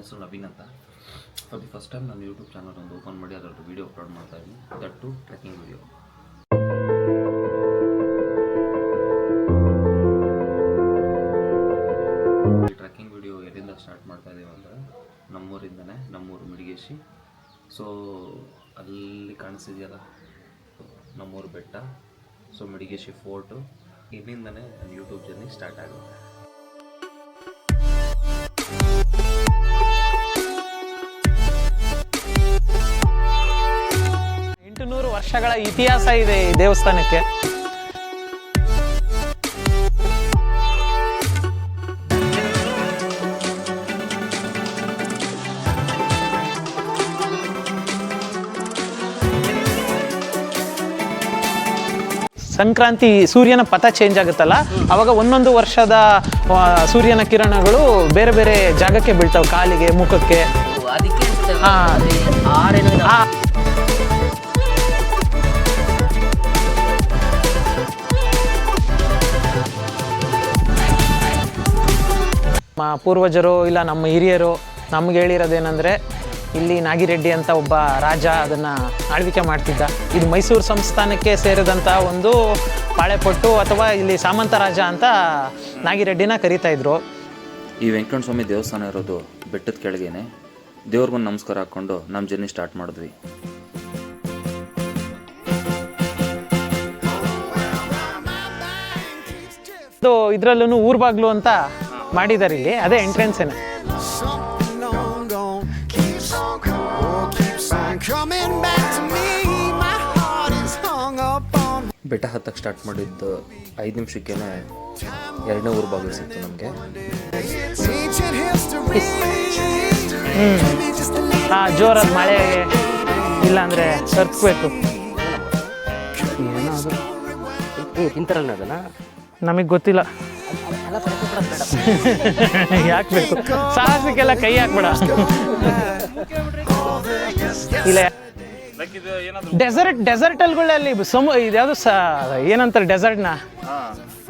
ಹೆಸರು ನವೀನ್ ಅಂತ. For the first time ನಾನು ಯೂಟ್ಯೂಬ್ ಚಾನಲ್ ಒಂದು ಓಪನ್ ಮಾಡಿ ಅದರದ್ದು ವೀಡಿಯೋ ಅಪ್ಲೋಡ್ ಮಾಡ್ತಾ ಇದ್ದೀನಿ. That to trekking video. ಈ ಟ್ರೆಕ್ಕಿಂಗ್ ವೀಡಿಯೋ ಎಲ್ಲಿಂದ ಸ್ಟಾರ್ಟ್ ಮಾಡ್ತಾ ಇದ್ದೀವಿ ಅಂದರೆ ನಮ್ಮೂರಿಂದನೇ, ನಮ್ಮೂರು ಮಿಡಿಗೇಶಿ. ಸೊ ಅಲ್ಲಿ ಕಾಣಿಸಿದೆಯಲ್ಲ ನಮ್ಮೂರು ಬೆಟ್ಟ, ಸೊ ಮಿಡಿಗೇಶಿ ಫೋರ್ಟು, ಇಲ್ಲಿಂದನೇ ನನ್ನ ಯೂಟ್ಯೂಬ್ ಜರ್ನಿ ಸ್ಟಾರ್ಟ್ ಆಗುತ್ತೆ. 800 ವರ್ಷಗಳ ಇತಿಹಾಸ ಇದೆ ಈ ದೇವಸ್ಥಾನಕ್ಕೆ. ಸಂಕ್ರಾಂತಿ ಸೂರ್ಯನ ಪಥ ಚೇಂಜ್ ಆಗುತ್ತಲ್ಲ, ಅವಾಗ ಒಂದೊಂದು ವರ್ಷದ ಸೂರ್ಯನ ಕಿರಣಗಳು ಬೇರೆ ಬೇರೆ ಜಾಗಕ್ಕೆ ಬೀಳ್ತಾವೆ, ಕಾಲಿಗೆ, ಮುಖಕ್ಕೆ. ನಮ್ಮ ಪೂರ್ವಜರು ಇಲ್ಲ ನಮ್ಮ ಹಿರಿಯರು ನಮ್ಗೆ ಹೇಳಿರೋದೇನೆಂದರೆ, ಇಲ್ಲಿ ನಾಗಿರೆಡ್ಡಿ ಅಂತ ಒಬ್ಬ ರಾಜ ಅದನ್ನು ಆಳ್ವಿಕೆ ಮಾಡ್ತಿದ್ದ. ಇದು ಮೈಸೂರು ಸಂಸ್ಥಾನಕ್ಕೆ ಸೇರಿದಂಥ ಒಂದು ಪಾಳೆಪಟ್ಟು ಅಥವಾ ಇಲ್ಲಿ ಸಾಮಂತ ರಾಜ ಅಂತ ನಾಗಿರೆಡ್ಡಿನ ಕರೀತಾ ಇದ್ರು. ಈ ವೆಂಕಟರಮಣ ಸ್ವಾಮಿ ದೇವಸ್ಥಾನ ಇರೋದು ಬೆಟ್ಟದ ಕೆಳಗೇನೆ. ದೇವ್ರಿಗೊಂದು ನಮಸ್ಕಾರ ಹಾಕ್ಕೊಂಡು ನಮ್ಮ ಜರ್ನಿ ಸ್ಟಾರ್ಟ್ ಮಾಡಿದ್ವಿ. ಇದರಲ್ಲೂ ಊರ್ ಬಾಗ್ಲು ಅಂತ ಮಾಡಿದ್ದಾರೆ ಇಲ್ಲಿ, ಅದೇ ಎಂಟ್ರೆನ್ಸ್ ಏನೆ. ಬೆಟ್ಟ ಹತ್ತಕ್ಕೆ ಸ್ಟಾರ್ಟ್ ಮಾಡಿದ್ದು 5 ನಿಮಿಷಕ್ಕೇನೆ 2ನೇ ಊರು ಬಾಗಿಲು ಸಿಕ್ತು ನಮಗೆ. ಜೋರಾದ ಮಳೆ ಇಲ್ಲಾಂದ್ರೆ ತರ್ಸ್ಬೇಕು. ತಿಂತಾರಲ್ಲ ಅದನ್ನ, ನಮಗೆ ಗೊತ್ತಿಲ್ಲ. ಯಾಕಬೇಕು ಸಾಹಸಕ್ಕೆಲ್ಲ ಕೈ ಹಾಕ್ಬೇಡ. ಇಲ್ಲ ಡೆಸರ್ಟ್ ಅಲ್ಗಳಲ್ಲಿ ಇದ್ಯಾವುದು ಏನಂತಾರೆ ಡೆಸರ್ಟ್ನ,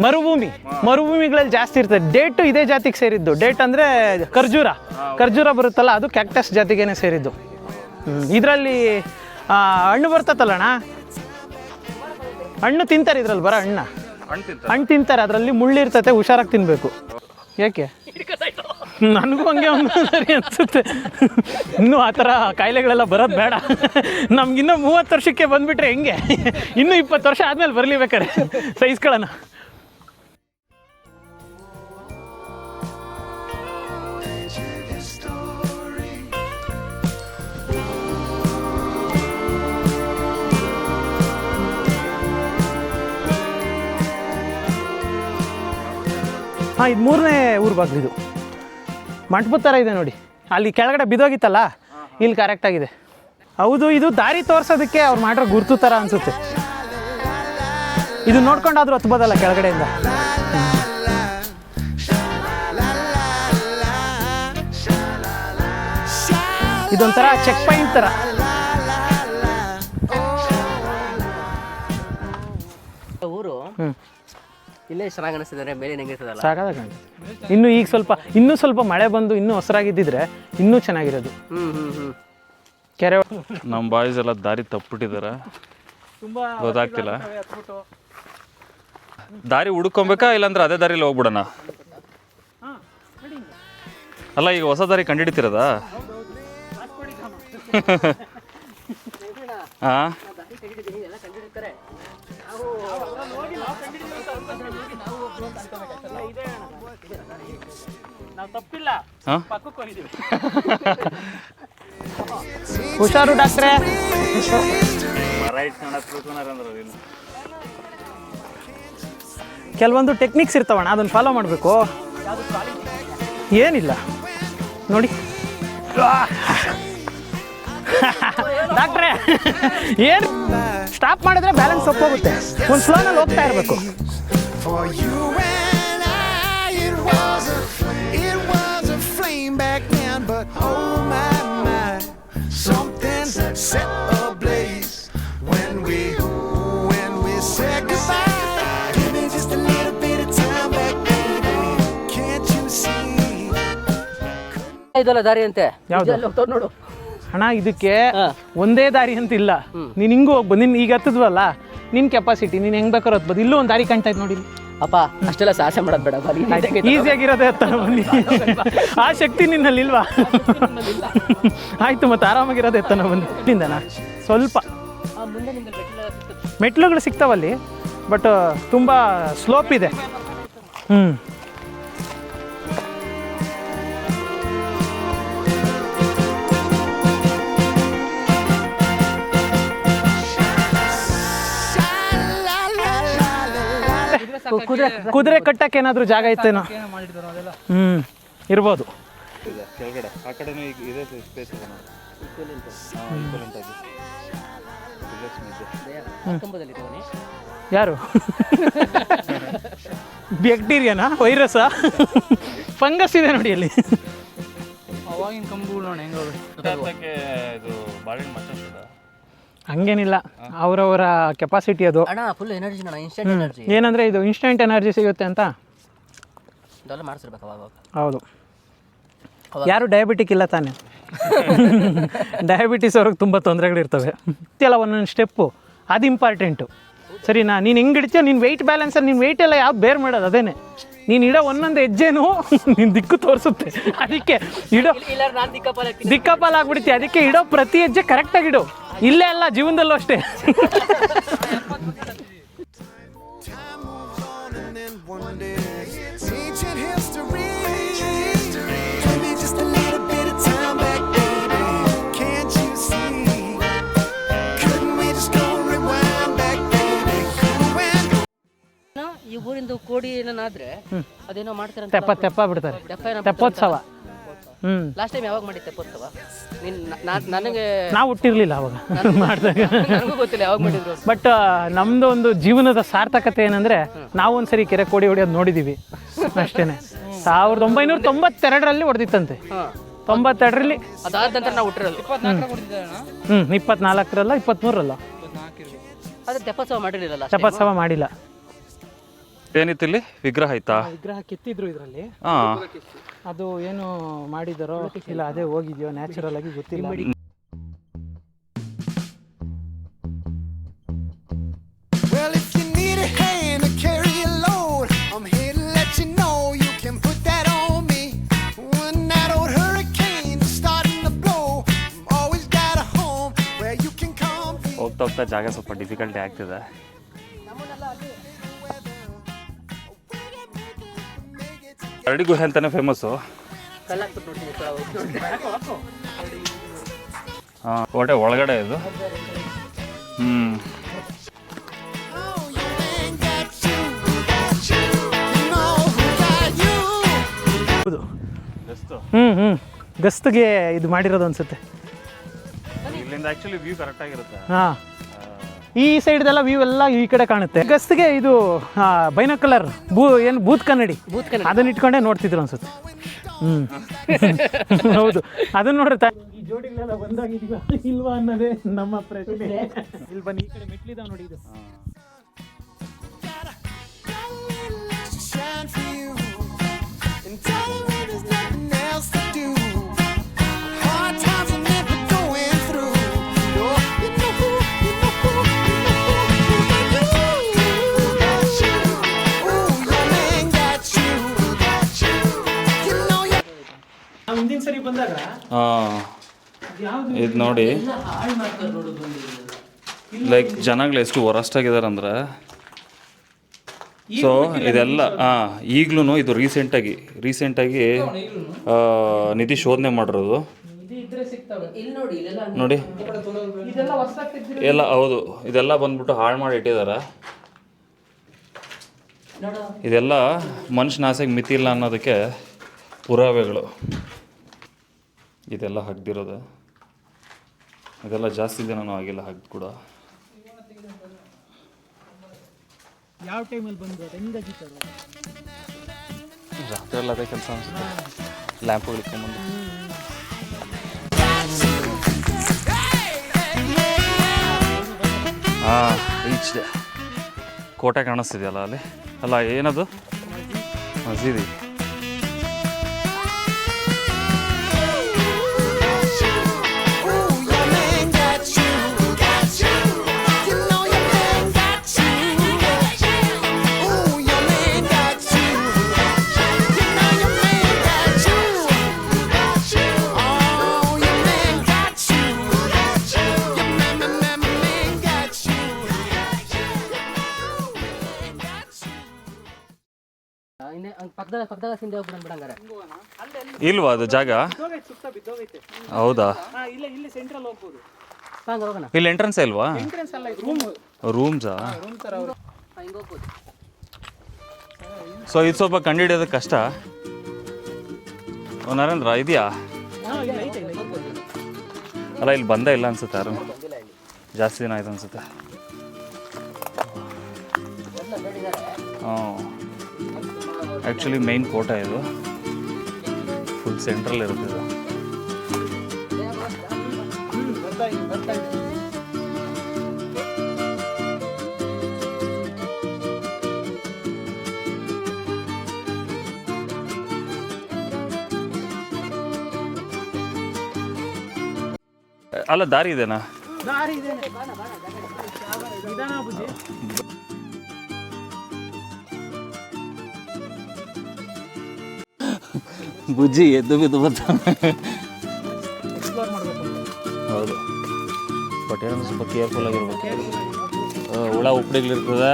ಮರುಭೂಮಿಗಳಲ್ಲಿ ಜಾಸ್ತಿ ಇರ್ತದೆ. ಡೇಟು ಇದೇ ಜಾತಿಗೆ ಸೇರಿದ್ದು. ಡೇಟ್ ಅಂದರೆ ಖರ್ಜೂರ ಬರುತ್ತಲ್ಲ, ಅದು ಕ್ಯಾಕ್ಟಸ್ ಜಾತಿಗೇನೆ ಸೇರಿದ್ದು. ಇದರಲ್ಲಿ ಹಣ್ಣು ಬರ್ತತ್ತಲ್ಲಣ್ಣ, ಹಣ್ಣು ತಿಂತಾರೆ ಇದ್ರಲ್ಲಿ, ಬರೋ ಹಣ್ಣು ತಿಂತಾರೆ. ಅದರಲ್ಲಿ ಮುಳ್ಳಿರ್ತತೆ, ಹುಷಾರಾಗಿ ತಿನ್ನಬೇಕು. ಯಾಕೆ ನನಗೂ ಹಂಗೆ ಸರಿ ಅನಿಸುತ್ತೆ. ಇನ್ನೂ ಆ ಥರ ಕಾಯಿಲೆಗಳೆಲ್ಲ ಬರೋದು ಬೇಡ. ನಮ್ಗಿನ್ನೂ 30 ವರ್ಷಕ್ಕೆ ಬಂದುಬಿಟ್ರೆ ಹೆಂಗೆ, ಇನ್ನೂ 20 ವರ್ಷ ಆದಮೇಲೆ ಬರಲಿ ಬೇಕಾರೆ ಸಹಿಸ್ಕೊಳ್ಳೋಣ. ಹಾಂ, ಇದು 3ನೇ ಊರು ಬಾಗಿಲು. ಇದು ಮಂಟಪದ ಥರ ಇದೆ ನೋಡಿ, ಅಲ್ಲಿ ಕೆಳಗಡೆ ಬಿದ್ದೋಗಿತ್ತಲ್ಲ, ಇಲ್ಲಿ ಕರೆಕ್ಟಾಗಿದೆ. ಹೌದು, ಇದು ದಾರಿ ತೋರಿಸೋದಕ್ಕೆ ಅವ್ರು ಮಾಡಿರೋ ಗುರುತು ಥರ ಅನಿಸುತ್ತೆ. ಇದು ನೋಡ್ಕೊಂಡಾದ್ರೂ ಹತ್ಬೋದಲ್ಲ ಕೆಳಗಡೆಯಿಂದ. ಇದೊಂಥರ ಚೆಕ್ ಪಾಯಿಂಟ್ ಥರ. ಊರು ಇಲ್ಲೇ ಚೆನ್ನಾಗಿ ಅನಿಸ್ತಿದ್ದಾರೆ, ಮೇಲೆ ಹೆಂಗಿರ್ತದಲ್ಲ ಸಾಕಾದ ಕಾಣ್ತದೆ. ಇನ್ನೂ ಸ್ವಲ್ಪ ಮಳೆ ಬಂದು ಇನ್ನೂ ಹೊಸರಾಗಿದ್ದಿದ್ರೆ ಇನ್ನೂ ಚೆನ್ನಾಗಿರೋದು. ಕೆರೆ ನಮ್ಮ ಬಾಯ್ಸ್ ಎಲ್ಲ ದಾರಿ ತಪ್ಪಿಟ್ಟಿದ್ದಾರೆ, ಗೊತ್ತಾಗ್ತಿಲ್ಲ. ದಾರಿ ಹುಡ್ಕೊಬೇಕಾ ಇಲ್ಲಾಂದ್ರೆ ಅದೇ ದಾರಿಲಿ ಹೋಗ್ಬಿಡೋಣ? ಅಲ್ಲ, ಈಗ ಹೊಸ ದಾರಿ ಕಂಡುಹಿಡಿತಿರೋದ? ಹಾಂ, ಹುಷಾರು ಡಾಕ್ಟ್ರೇ. ಕೆಲವೊಂದು ಟೆಕ್ನಿಕ್ಸ್ ಇರ್ತಾವಣ್ಣ, ಅದನ್ನು ಫಾಲೋ ಮಾಡಬೇಕು. ಏನಿಲ್ಲ ನೋಡಿ ಡಾಕ್ಟ್ರೇ, ಏನು ಸ್ಟಾಪ್ ಮಾಡಿದ್ರೆ ಬ್ಯಾಲೆನ್ಸ್ ಹೋಗುತ್ತೆ. ಒಂದು ಫ್ಲೋನಲ್ಲಿ ಹೋಗ್ತಾ ಇರಬೇಕು. ಇದಲ್ಲ ದಾರಿ ಅಂತೆ ಯಾವ್ದು? ಅಲ್ಲಿ ಹೋಗ್ತಾವ್ ನೋಡು. ಅಣ್ಣ ಇದಕ್ಕೆ ಒಂದೇ ದಾರಿ ಅಂತ ಇಲ್ಲ. ನೀನು ಹಿಂಗೂ ಹೋಗ್ಬೋದು. ನೀನು ಈಗ ಹತ್ತದ್ವಲ್ಲ, ನಿನ್ನ ಕೆಪಾಸಿಟಿ ನೀನು ಹೆಂಗ್ ಬೇಕಾದ್ರೂ ಹತ್ಬೋದು. ಇಲ್ಲೂ ಒಂದು ದಾರಿ ಕಾಣ್ತಾ ಇತ್ತು ನೋಡಿ. ಅಪ್ಪ ಅಷ್ಟೆಲ್ಲ ಸಾಹಸ ಮಾಡೋದು ಬೇಡ, ಈಸಿಯಾಗಿರೋದೇ ಹತ್ತ ಬನ್ನಿ. ಆ ಶಕ್ತಿ ನಿನ್ನಲ್ಲಿ ಇಲ್ವಾ? ಆಯ್ತು, ಮತ್ತೆ ಆರಾಮಾಗಿರೋದೇ ಎತ್ತನ ಬನ್ನಿ. ಇಲ್ಲಿಂದನಾ ಸ್ವಲ್ಪ ಮೆಟ್ಲುಗಳು ಸಿಗ್ತಾವಲ್ಲಿ, ಬಟ್ ತುಂಬ ಸ್ಲೋಪ್ ಇದೆ. ಕುದುರೆ ಕಟ್ಟಕ್ಕೆ ಏನಾದರೂ ಜಾಗ ಇತ್ತೇನೋ? ಇರ್ಬೋದು. ಕೆಳಗಡೆ ಆ ಕಡೆನೂ ಈಗ ಇದೆ ಸ್ಪೇಸ್ ಇದೆ ಯಾರು? ಬ್ಯಾಕ್ಟೀರಿಯಾನಾ, ವೈರಸ್ಸಾ, ಫಂಗಸ್ ಇದೆ ನೋಡಿ ಅಲ್ಲಿ. ಅವಾಗಿನ ಕಂಬಗಳು ನೋಡಿ ಹೆಂಗೆ ಇದು ಬಾಳೆಹಣ್ಣು ಮಚ್ಚ ಹಂಗೇನಿಲ್ಲ, ಅವರವರ ಕೆಪಾಸಿಟಿ ಅದು. ಅಣ್ಣ ಫುಲ್ ಎನರ್ಜಿ ಅಣ್ಣ, ಇನ್ಸ್ಟೆಂಟ್ ಎನರ್ಜಿ. ಏನಂದರೆ ಇದು ಇನ್ಸ್ಟೆಂಟ್ ಎನರ್ಜಿ ಸಿಗುತ್ತೆ ಅಂತ. ಇದೆಲ್ಲ ಮಾಡಿಸಿರ್ಬೇಕು ಅವಾಗ. ಹೌದು. ಯಾರು ಡಯಾಬಿಟಿಕ್ ಇಲ್ಲ ತಾನೆ? ಡಯಾಬಿಟಿಸ್ ಅವ್ರಿಗೆ ತುಂಬ ತೊಂದರೆಗಳಿರ್ತವೆ. ಎಲ್ಲ ಒಂದೊಂದು ಸ್ಟೆಪ್ಪು ಅದು ಇಂಪಾರ್ಟೆಂಟು. ಸರಿನಾ? ನೀನು ಹೆಂಗೆ ಹಿಡಿತೀಯ, ನಿನ್ನ ವೆಯ್ಟ್ ಬ್ಯಾಲೆನ್ಸಲ್ಲಿ ನಿನ್ನ ವೆಯ್ಟ್ ಎಲ್ಲ ಯಾವ್ದು ಬೇರ್ ಮಾಡೋದು ಅದೇನೆ. ನೀನು ಇಡೋ ಒಂದೊಂದು ಹೆಜ್ಜೆನೂ ನಿನ್ನ ದಿಕ್ಕು ತೋರಿಸುತ್ತೆ. ಅದಕ್ಕೆ ಇಡೋ ದಿಕ್ಕಾಪಾಲ್ ಆಗ್ಬಿಡ್ತಿ. ಅದಕ್ಕೆ ಇಡೋ ಪ್ರತಿ ಹೆಜ್ಜೆ ಕರೆಕ್ಟಾಗಿ ಇಡು. ಇಲ್ಲೇ ಅಲ್ಲ, ಜೀವನದಲ್ಲೂ ಅಷ್ಟೇ. ಈ ಊರಿಂದ ಕೋಡಿ ಏನಾದ್ರೆ ಅದೇನೋ ಮಾಡ್ತಾರೆ, ತೆಪ್ಪ ಬಿಡ್ತಾರೆ, ತೆಪ್ಪೋತ್ಸವ. ಲಾಸ್ಟ್ ಟೈಮ್ ಯಾವಾಗ ಮಾಡಿ ತೆಪ್ಪೋತ್ಸವ? ನನಗೆ ನಾವು ಹುಟ್ಟಿರ್ಲಿಲ್ಲ ಅವಾಗ ಮಾಡಿದಾಗ, ನನಗೂ ಗೊತ್ತಿಲ್ಲ ಯಾವಾಗ ಮಾಡಿದ್ರು. ಬಟ್ ನಮ್ದು ಒಂದು ಜೀವನದ ಸಾರ್ಥಕತೆ ಏನಂದ್ರೆ, ನಾವು ಒಂದ್ಸರಿ ಕೆರೆ ಕೋಡಿ ಹೊಡಿಯೋದು ನೋಡಿದೀವಿ ಅಷ್ಟೇನೆ. 1992ರಲ್ಲಿ ಹೊಡೆದಿತ್ತಂತೆ. 92ರಲ್ಲಿ. ಅದಾದ ನಂತರ ನಾವು ಹುಟ್ಟಿರೋದು 24ರಲ್ಲ 23ರಲ್ಲ. ಅದೇ ತೆಪ್ಪೋತ್ಸವ ಮಾಡಿರಲಿಲ್ಲ, ತೆಪ್ಪೋತ್ಸವ ಮಾಡಿಲ್ಲ. ಏನಿತ್ತು ಇಲ್ಲಿ? ವಿಗ್ರಹ ಆಯ್ತಾ? ವಿಗ್ರಹ ಕೆತ್ತಿದ್ರು ಇದರಲ್ಲಿ. ಅದು ಏನು ಮಾಡಿದಾರೋ ಇಲ್ಲ, ಅದೇ ಹೋಗಿದ್ಯೋ ನ್ಯಾಚುರಲ್ ಆಗಿ ಗೊತ್ತಿಲ್ಲ. ಹೋಗ್ತಾ ಹೋಗ್ತಾ ಜಾಗ ಸ್ವಲ್ಪ ಡಿಫಿಕಲ್ಟಿ ಆಗ್ತಿದೆ. ಕರಡಿ ಗುಹೆ ಅಂತಾನೆ ಫೇಮಸ್ಸು. ಕೋಟೆ ಒಳಗಡೆ ಇದು. ಗಸ್ತಿಗೆ ಇದು ಮಾಡಿರೋದು ಅನ್ಸುತ್ತೆ. ಇಲ್ಲಿಂದ ಆಕ್ಚುಲಿ ವ್ಯೂ ಕರೆಕ್ಟ್ ಆಗಿರುತ್ತೆ. ಈ ಸೈಡ್ದೆಲ್ಲ ವ್ಯೂ ಎಲ್ಲ ಈ ಕಡೆ ಕಾಣುತ್ತೆ. ಗಸ್ತಿಗೆ ಇದು ಬೈನಾಕ್ಯುಲರ್ ಏನು ಬೂತ್ ಕನ್ನಡಿ, ಅದನ್ನ ಇಟ್ಕೊಂಡೇ ನೋಡ್ತಿದ್ರು ಅನ್ಸುತ್ತೆ. ಹೌದು, ಅದನ್ನ ನೋಡ್ರೆ ಈ ಜೋಡಿಗಳೆಲ್ಲ ಒಂದಾಗಿದೀವ ಇಲ್ವಾ ಅನ್ನೋದೇ ನಮ್ಮ ಪ್ರಶ್ನೆ. ಇಲ್ಲಿ ಬನ್ನಿ, ಈ ಕಡೆ ಮೆಟ್ಲಿದಾವ ನೋಡಿ. ಇದು ಮುಂದಿನ ಸರಿ ಬಂದಾಗ ಇದು ನೋಡಿ, ಲೈಕ್ ಜನಗಳು ಎಷ್ಟು ವರಸ್ಟ್ ಆಗಿದ್ದಾರೆ ಅಂದರೆ, ಸೊ ಇದೆಲ್ಲ ಈಗಲೂ ಇದು ರೀಸೆಂಟಾಗಿ ನಿಧಿ ಶೋಧನೆ ಮಾಡಿರೋದು ನೋಡಿ. ಎಲ್ಲ ಹೌದು, ಇದೆಲ್ಲ ಬಂದ್ಬಿಟ್ಟು ಹಾಳು ಮಾಡಿ ಇಟ್ಟಿದ್ದಾರೆ. ಇದೆಲ್ಲ ಮನುಷ್ಯನ ಆಸೆಗೆ ಮಿತಿ ಇಲ್ಲ ಅನ್ನೋದಕ್ಕೆ ಪುರಾವೆಗಳು. ಇದೆಲ್ಲ ಹಗ್ದಿರೋದು, ಇದೆಲ್ಲ ಜಾಸ್ತಿ ದಿನ ಆಗಿಲ್ಲ ಹಗ್ದು ಕೂಡ. ಯಾವ ಟೈಮಲ್ಲಿ ಬಂದು ರಾತ್ರಿ ಎಲ್ಲ ಅದೇ ಕೆಲಸ ಅನಿಸುತ್ತೆ, ಲ್ಯಾಂಪ್ ಹಿಡ್ಕೊಂಬಂದು. ರೀಚ್ ಕೋಟೆ ಕಾಣಿಸ್ತಿದೆಯಲ್ಲ ಅಲ್ಲಿ, ಅಲ್ಲ ಏನದು ಮಸೀದಿ. ಪಕ್ಕದಾಗ ಸಿಂಧೆ ಹೋಗ್ಬಿಡೋಣ ಬಿಡಂಗಾರೆ. ಇಲ್ವಾ ಅದು ಜಾಗ? ಸುತ್ತ ಬಿದ್ದೋಗೈತೆ. ಹೌದಾ? ಇಲ್ಲಿ ಸೆಂಟ್ರಲ್ ಹೋಗ್ಬೋದು. ಹಂಗೆ ಹೋಗೋಣ. ಇಲ್ಲಿ ಎಂಟ್ರೆನ್ಸ್ ಇಲ್ವಾ? ಎಂಟ್ರೆನ್ಸ್ ಅಲ್ಲ, ಇದು ರೂಮ್. ರೂಮ್ಸಾ? ರೂಮ್ ಥರ ಅವರು. ಹಿಂಗೆ ಹೋಗ್ಬೋದು. ಸೊ ಇದು ಸ್ವಲ್ಪ ಕಂಡುಹಿಡಿಯೋದು ಕಷ್ಟ. ನರೇಂದ್ರ ಇದೆಯಾ? ಅಲ್ಲ ಇಲ್ಲಿ ಬಂದೇ ಇಲ್ಲ ಅನ್ಸುತ್ತೆ ಯಾರು, ಜಾಸ್ತಿ ದಿನ ಆಯ್ತು ಅನ್ಸುತ್ತೆ. ಹಾಂ, ಆ್ಯಕ್ಚುಲಿ ಮೈನ್ ಕೋಟ ಇದು, ಫುಲ್ ಸೆಂಟ್ರಲ್ ಇರುತ್ತೆ ಇದು. ಅಲ್ಲ ದಾರಿ ಇದೆನಾ? ದಾರಿ ಇದೆ. ನಿಧಾನ ಬುಜ್ಜಿ. ಬುಜ್ಜಿ ಎದ್ದು ಬಿದ್ದು ಬರ್ತಾನೆ. ಎಕ್ಸ್ಪ್ಲೋರ್ ಮಾಡಬೇಕು. ಹೌದು, ಬಟ್ ಏನಂದ್ರೆ ಸ್ವಲ್ಪ ಕೇರ್ಫುಲ್ ಆಗಿರ್ಬೇಕು. ಹುಳ ಉಪ್ಪಡಿಗಳಿರ್ತದೆ.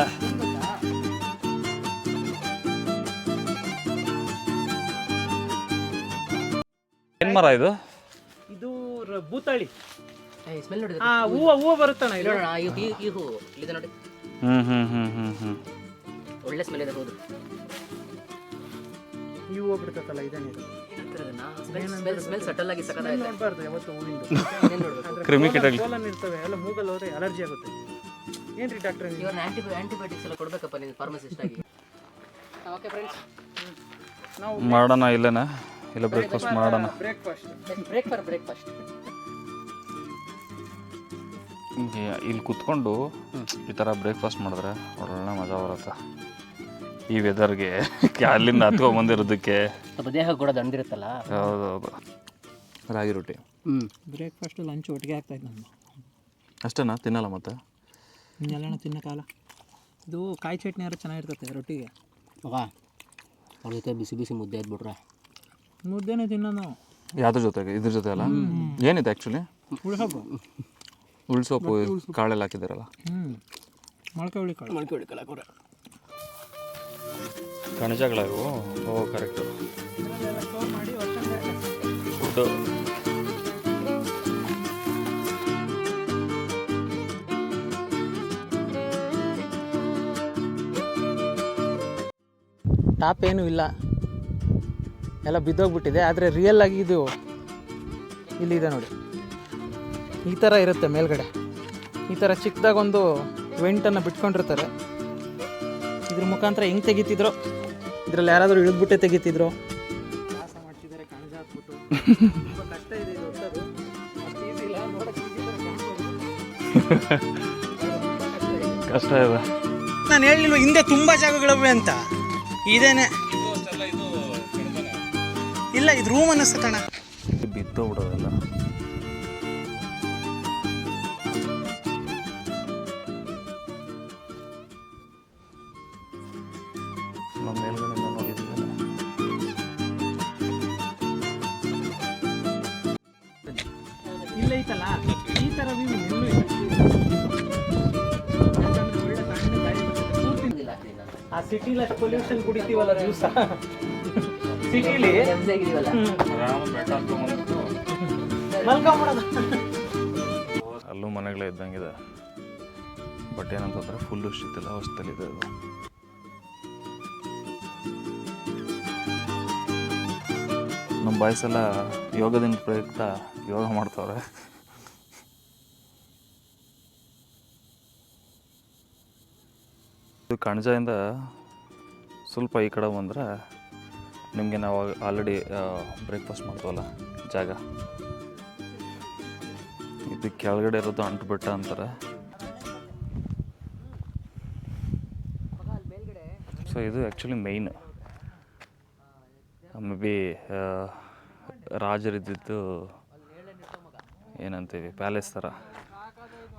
ಏನು ಮರ ಇದು? ಇದು ಬೂತಾಳಿ. ಸ್ಮೆಲ್ ನೋಡಿದ್ರೆ ಹೂವು ಬರುತ್ತಣ್ಣ ಇದು. ನೋಡೋಣ. ಈ ಹೂ ಇದೆ ನೋಡಿ, ಒಳ್ಳೆ ಸ್ಮೆಲ್ ಇದೆ. ಹೌದು, ಈ ಹೂವು ಬಿಡ್ತಲ್ಲ, ಇದೇನೆ ಇದು. ಸ್ಮೆಲ್ ಸಟಲ್ ಆಗಿ ಸಕ್ಕತ್ತಾಗಿದೆ. ನೋಡ್ಬಾರ್ದು ಯಾವತ್ತು ಹೂವಿಂದು. ಏನ್ ನೋಡ್ಬೇಕು? ಕ್ರಿಮಿ ಕೀಟಗಳು ಕೋಲನ್ ಇರ್ತವೆ, ಎಲ್ಲ ಮೂಗಲ್ಲಿ ಹೋದ್ರೆ ಅಲರ್ಜಿ ಆಗುತ್ತೆ. ಏನ್ರಿ ಡಾಕ್ಟ್ರೆ ನೀವು? ಇವ್ರನ್ನ ಆಂಟಿಬಯೋಟಿಕ್ಸ್ ಎಲ್ಲ ಕೊಡ್ಬೇಕಪ್ಪ ನೀನು ಫಾರ್ಮಸಿಸ್ಟ್ ಆಗಿ. ಓಕೆ ಫ್ರೆಂಡ್ಸ್, ನಾವು ಮಾಡೋಣ ಇಲ್ಲೇನಾ? ಇಲ್ಲ ಬ್ರೇಕ್ಫಾಸ್ಟ್ ಮಾಡೋಣ. ಬ್ರೇಕ್ಫಾಸ್ಟ್ ಇಲ್ಲಿ ಕುತ್ಕೊಂಡು ಈ ಥರ ಬ್ರೇಕ್ಫಾಸ್ಟ್ ಮಾಡಿದ್ರೆ ಒಳ್ಳೆ ಮಜಾ ಬರುತ್ತೆ. ಈ ವೆದರ್ಗೆ ಅಲ್ಲಿಂದ ಹತ್ಕೊಂಬಂದಿರೋದಕ್ಕೆ ಸ್ವಲ್ಪ ದೇಹ ಕೂಡ ದಂಡಿರುತ್ತಲ್ಲ. ಹೌದೌದು. ರಾಗಿ ರೊಟ್ಟಿ ಬ್ರೇಕ್ಫಾಸ್ಟು ಲಂಚ್ ಒಟ್ಟಿಗೆ ಆಗ್ತಾಯಿತ್ತು ನಮ್ಮದು. ಅಷ್ಟೇನಾ? ತಿನ್ನಲ್ಲ ಮತ್ತೆ ಇನ್ನೆಲ್ಲಣ ತಿನ್ನೋಕ್ಕಾಲ. ಇದು ಕಾಯಿ ಚಟ್ನಿ ಯಾರು ಚೆನ್ನಾಗಿರ್ತದೆ ರೊಟ್ಟಿಗೆ. ಅವ್ರ ಜೊತೆ ಬಿಸಿ ಬಿಸಿ ಮುದ್ದೆ ಇದ್ಬಿಟ್ರೆ ಮುದ್ದೆನೇ ತಿನ್ನೋದು ನಾವು. ಯಾವ್ದ್ರ ಜೊತೆಗೆ? ಇದ್ರ ಜೊತೆ ಅಲ್ಲ? ಏನಿದೆ ಆ್ಯಕ್ಚುಲಿ? ಉಳ್ಸೊಪ್ಪು. ಉಳ್ಸೊಪ್ಪು ಕಾಳೆಲ್ಲ ಹಾಕಿದಾರಲ್ಲ. ಮೊಳಕೆ ಹುಳಿ ಕಾಳು. ಕಣಜಗಳ ಇವು? ಓ ಕರೆಕ್ಟು. ಮಾಡಿ ಫುಡ್ಡು ಟಾಪ್ ಏನೂ ಇಲ್ಲ, ಎಲ್ಲ ಬಿದ್ದೋಗ್ಬಿಟ್ಟಿದೆ. ಆದರೆ ರಿಯಲ್ ಆಗಿ ಇದು ಇಲ್ಲಿದೆ ನೋಡಿ, ಈ ಥರ ಇರುತ್ತೆ ಮೇಲ್ಗಡೆ. ಈ ಥರ ಚಿಕ್ಕದಾಗೊಂದು ವೆಂಟನ್ನು ಬಿಟ್ಕೊಂಡಿರ್ತಾರೆ. ಇದ್ರ ಮುಖಾಂತರ ಹೆಂಗೆ ತೆಗಿತಿದ್ರು, ಇದರಲ್ಲಿ ಯಾರಾದರೂ ಇಳಿದ್ಬಿಟ್ಟೆ ತೆಗಿತಿದ್ರು. ಕೆಲಸ ಮಾಡ್ತಿದ್ದಾರೆ ಕಣಜ ಹಾಕ್ಬಿಟ್ಟು. ತುಂಬ ಕಷ್ಟ ಇದೆ ಇದು ಹೊಸದು, ಅಷ್ಟು ಈಸಿ ಇಲ್ಲ, ನೋಡೋಕ್ಕೆ ಈಸಿ ಕಷ್ಟ ಇದೆ. ನಾನು ಹೇಳಿಲ್ವ ಹಿಂದೆ ತುಂಬ ಜಾಗಗಳಿವೆ ಅಂತ. ಇದೇನೆ ಇಲ್ಲ, ಇದು ರೂಮ್ ಅನ್ನಿಸ್ತಣ್ಣ. ಬಿದ್ದು ಬಿಡೋದಲ್ಲ. ನಮ್ಮ ಮೇಲ್ಗಡೆಯಿಂದ ನೋಡಿದ್ದೀವಿ. ಇಲ್ಲ ಐತಲ್ಲ ಈ ಥರ ವ್ಯೂ ಎಲ್ಲೂ ಇಲ್ಲ. ಆ ಸಿಟಿಲಿ ಅಷ್ಟು ಪೊಲ್ಯೂಷನ್ ಕುಡಿತೀವಲ್ಲ ದಿವಸ, ಸಿಟಿಲಿ ಅಲ್ಲೂ ಮನೆಗಳೇ ಇದ್ದಂಗಿದೆ. ಬಟ್ ಏನಂತಂದ್ರೆ ಫುಲ್ಲು ಶಿಥಿಲಾವಸ್ಥೆಯಲ್ಲಿದೆ ಅದು. ನಮ್ಮ ಬಾಯ್ಸ್ ಎಲ್ಲ ಯೋಗದಿಂದ ಪ್ರಯುಕ್ತ ಯೋಗ ಮಾಡ್ತವ್ರೆ. ಇದು ಕಣಜದಿಂದ ಸ್ವಲ್ಪ ಈ ಕಡೆ ಬಂದರೆ ನಿಮಗೆ ನಾವು ಆಲ್ರೆಡಿ ಬ್ರೇಕ್ಫಾಸ್ಟ್ ಮಾಡ್ತೀವಲ್ಲ ಜಾಗ, ಇದು ಕೆಳಗಡೆ ಇರೋದು ಅಂಟು ಬೆಟ್ಟ ಅಂತಾರೆ. ಸೊ ಇದು ಆ್ಯಕ್ಚುಲಿ ಮೇಯ್ನ್ ಮೇ ಬಿ ರಾಜರಿದ್ದಿದ್ದು ಏನಂತೀವಿ ಪ್ಯಾಲೇಸ್ ಥರ.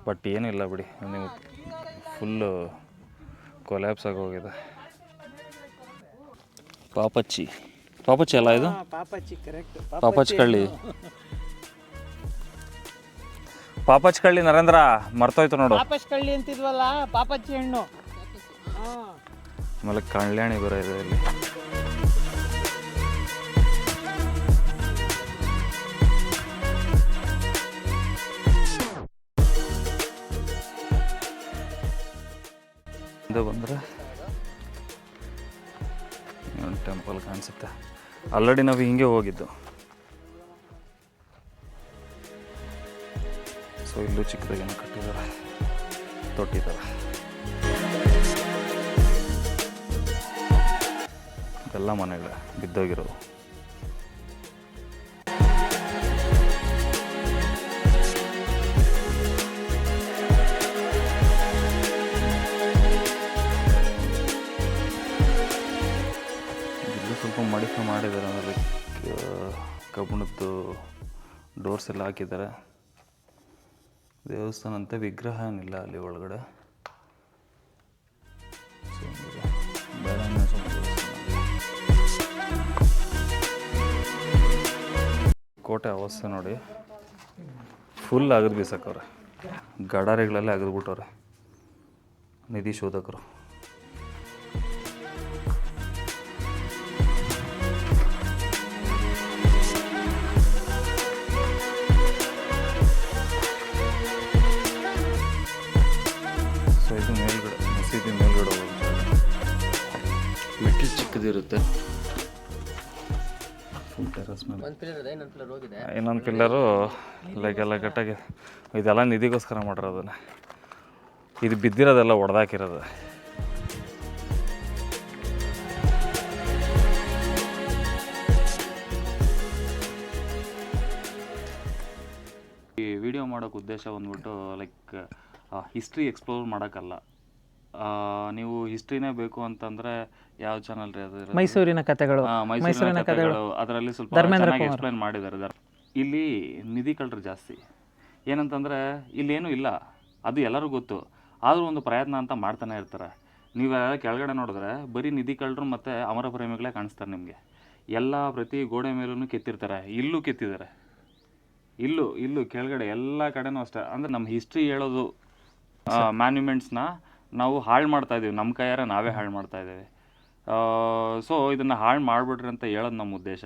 ಬಟ್ ಏನಿಲ್ಲ ಬಿಡಿ, ನೀವು ಫುಲ್ಲು ಕೊಲ್ಯಾಪ್ಸ್ ಆಗೋಗಿದೆ. ಪಾಪಚ್ಚಿ ಅಲ್ಲ ಇದು? ಪಾಪಚ್ಚಿ ಕರೆಕ್ಟ್. ಪಾಪಚ್ಚಕಳ್ಳಿ ಪಾಪಚ್ಚಕಳ್ಳಿ ನರೇಂದ್ರ ಮರ್ತೋಯ್ತು ನೋಡು. ಪಾಪಚ್ಚಕಳ್ಳಿ ಅಂತಿದ್ವಲ್ಲ, ಪಾಪಚ್ಚಿ ಹಣ್ಣು. ಆಮೇಲೆ ಕಲ್ಯಾಣಿ ಬೇರೆ ಇದೆ ಇಲ್ಲಿ. ಇದು ಬಂದರೆ ಒಂದು ಟೆಂಪಲ್ ಕಾಣಿಸುತ್ತೆ. ಆಲ್ರೆಡಿ ನಾವು ಹಿಂಗೆ ಹೋಗಿದ್ದು. ಸೊ ಇಲ್ಲೂ ಚಿಕ್ಕದಾಗೇನೋ ಕಟ್ಟಿದ್ದಾರೆ, ತೊಟ್ಟಿದ್ದಾರೆ. ಎಲ್ಲ ಮನೆಗಳು ಬಿದ್ದೋಗಿರೋವು. ಸ್ವಲ್ಪ ಮಾಡಿಫೈ ಮಾಡಿದ್ದಾರೆ, ಅಂದರೆ ಕಬ್ಬಿಣದ್ದು ಡೋರ್ಸ್ ಎಲ್ಲ ಹಾಕಿದ್ದಾರೆ. ದೇವಸ್ಥಾನ ಅಂತ ವಿಗ್ರಹ ಏನಿಲ್ಲ ಅಲ್ಲಿ ಒಳಗಡೆ. ಕೋಟೆ ಅವಸ್ಥೆ ನೋಡಿ, ಫುಲ್ ಅಗದು ಬೀಸಕ್ಕವ್ರೆ, ಗಡಾರಿಗಳಲ್ಲೇ ಅಗದ್ಬಿಟ್ಟವ್ರೆ ನಿಧಿ ಶೋಧಕರು. ಇದು ಮೇಲ್ಗಡೆ, ಮಸೀದಿ ಮೇಲ್ಗಡೆ ಹೋಗುತ್ತೆ, ಮೆಟ್ಲು ಚಿಕ್ಕದಿರುತ್ತೆ. ಫುಲ್ ಟೆರಸ್ ಮೇಲೆ ಒಂದು ಪಿಲ್ಲರ್ ಇದೆ, ಇನ್ನೊಂದು ಪಿಲ್ಲರ್ ಹೋಗಿದೆ. ಇನ್ನೊಂದು ಪಿಲ್ಲರು ಲೈಕ್ ಎಲ್ಲ ಕಟ್ಟಾಗಿ, ಇದೆಲ್ಲ ನಿಧಿಗೋಸ್ಕರ ಮಾಡಿರೋದನ್ನ. ಇದು ಬಿದ್ದಿರೋದೆಲ್ಲ ಒಡೆದಾಕಿರೋದು. ಈ ವಿಡಿಯೋ ಮಾಡೋಕ್ಕೆ ಉದ್ದೇಶ ಬಂದ್ಬಿಟ್ಟು ಲೈಕ್ ಹಿಸ್ಟ್ರಿ ಎಕ್ಸ್ಪ್ಲೋರ್ ಮಾಡೋಕ್ಕಲ್ಲ. ನೀವು ಹಿಸ್ಟ್ರಿನೇ ಬೇಕು ಅಂತಂದರೆ ಯಾವ ಚಾನಲ್ ರೀ ಅದು? ಮೈಸೂರಿನ ಕಥೆಗಳು. ಮೈಸೂರಿನ ಕಥೆಗಳು. ಅದರಲ್ಲಿ ಸ್ವಲ್ಪ ಚೆನ್ನಾಗಿ ಎಕ್ಸ್ಪ್ಲೈನ್ ಮಾಡಿದ್ದಾರೆ. ಇಲ್ಲಿ ನಿಧಿ ಕಳ್ಳರು ಜಾಸ್ತಿ. ಏನಂತಂದರೆ ಇಲ್ಲೇನೂ ಇಲ್ಲ, ಅದು ಎಲ್ಲರಿಗೂ ಗೊತ್ತು. ಆದರೂ ಒಂದು ಪ್ರಯತ್ನ ಅಂತ ಮಾಡ್ತಾನೆ ಇರ್ತಾರೆ. ನೀವೆಲ್ಲ ಕೆಳಗಡೆ ನೋಡಿದ್ರೆ ಬರೀ ನಿಧಿ ಕಳ್ಳರು ಮತ್ತು ಅಮರ ಪ್ರೇಮಿಗಳೇ ಕಾಣಿಸ್ತಾರೆ ನಿಮಗೆ. ಎಲ್ಲ ಪ್ರತಿ ಗೋಡೆ ಮೇಲೂ ಕೆತ್ತಿರ್ತಾರೆ. ಇಲ್ಲೂ ಕೆತ್ತಿದ್ದಾರೆ, ಇಲ್ಲೂ ಕೆಳಗಡೆ ಎಲ್ಲ ಕಡೆನೂ ಅಷ್ಟೇ. ಅಂದರೆ ನಮ್ಮ ಹಿಸ್ಟ್ರಿ ಹೇಳೋದು ಮ್ಯಾನ್ಯುಮೆಂಟ್ಸ್ನ ನಾವು ಹಾಳು ಮಾಡ್ತಾಯಿದ್ದೀವಿ, ನಮ್ಮ ಕೈಯಾರ ನಾವೇ ಹಾಳು ಮಾಡ್ತಾಯಿದ್ದೀವಿ. ಸೊ ಇದನ್ನು ಹಾಳು ಮಾಡಿಬಿಡ್ರಿ ಅಂತ ಹೇಳೋದು ನಮ್ಮ ಉದ್ದೇಶ.